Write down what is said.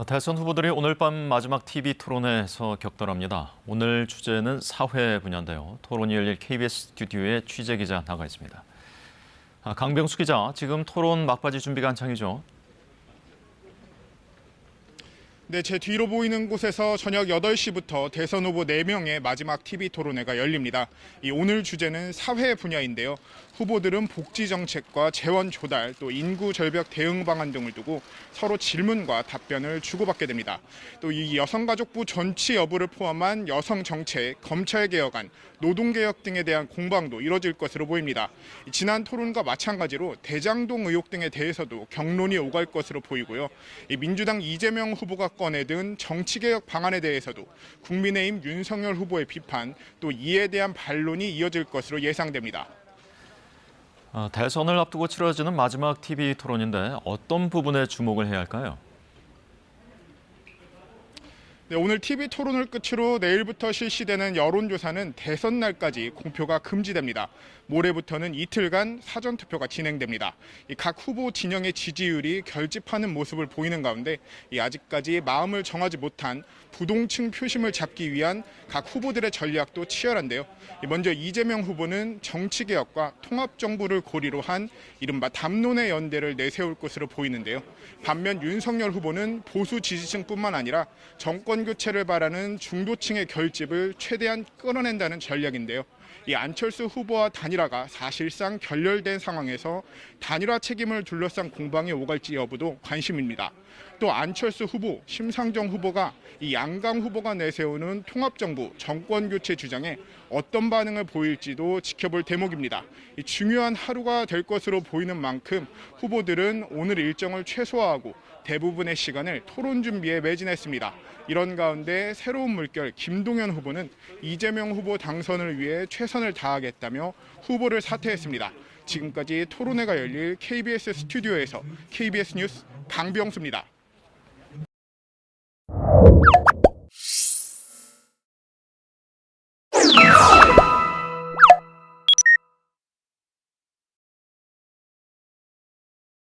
대선 후보들이 오늘 밤 마지막 TV 토론회에서 격돌합니다. 오늘 주제는 사회 분야인데요. 토론이 열릴 KBS 스튜디오에 취재기자 나가 있습니다. 강병수 기자, 지금 토론 막바지 준비가 한창이죠? 네, 제 뒤로 보이는 곳에서 저녁 8시부터 대선 후보 4명의 마지막 TV 토론회가 열립니다. 오늘 주제는 사회 분야인데요. 후보들은 복지 정책과 재원 조달, 또 인구 절벽 대응 방안 등을 두고 서로 질문과 답변을 주고받게 됩니다. 또 이 여성가족부 전치 여부를 포함한 여성 정책, 검찰 개혁안, 노동개혁 등에 대한 공방도 이뤄질 것으로 보입니다. 지난 토론과 마찬가지로 대장동 의혹 등에 대해서도 격론이 오갈 것으로 보이고요. 민주당 이재명 후보가 꺼내든 정치개혁 방안에 대해서도 국민의힘 윤석열 후보의 비판, 또 이에 대한 반론이 이어질 것으로 예상됩니다. 대선을 앞두고 치러지는 마지막 TV 토론인데 어떤 부분에 주목을 해야 할까요? 네, 오늘 TV 토론을 끝으로 내일부터 실시되는 여론조사는 대선 날까지 공표가 금지됩니다. 모레부터는 이틀간 사전투표가 진행됩니다. 각 후보 진영의 지지율이 결집하는 모습을 보이는 가운데 아직까지 마음을 정하지 못한 부동층 표심을 잡기 위한 각 후보들의 전략도 치열한데요. 먼저 이재명 후보는 정치개혁과 통합정부를 고리로 한 이른바 담론의 연대를 내세울 것으로 보이는데요. 반면 윤석열 후보는 보수 지지층뿐만 아니라 정권 교체를 바라는 중도층의 결집을 최대한 끌어낸다는 전략인데요. 이 안철수 후보와 단일화가 사실상 결렬된 상황에서 단일화 책임을 둘러싼 공방이 오갈지 여부도 관심입니다. 또 안철수 후보, 심상정 후보가 이 양강 후보가 내세우는 통합정부 정권교체 주장에 어떤 반응을 보일지도 지켜볼 대목입니다. 중요한 하루가 될 것으로 보이는 만큼 후보들은 오늘 일정을 최소화하고 대부분의 시간을 토론 준비에 매진했습니다. 이런 가운데 새로운 물결 김동연 후보는 이재명 후보 당선을 위해 최선을 다하겠다며 후보를 사퇴했습니다. 지금까지 토론회가 열릴 KBS 스튜디오에서 KBS 뉴스 강병수입니다.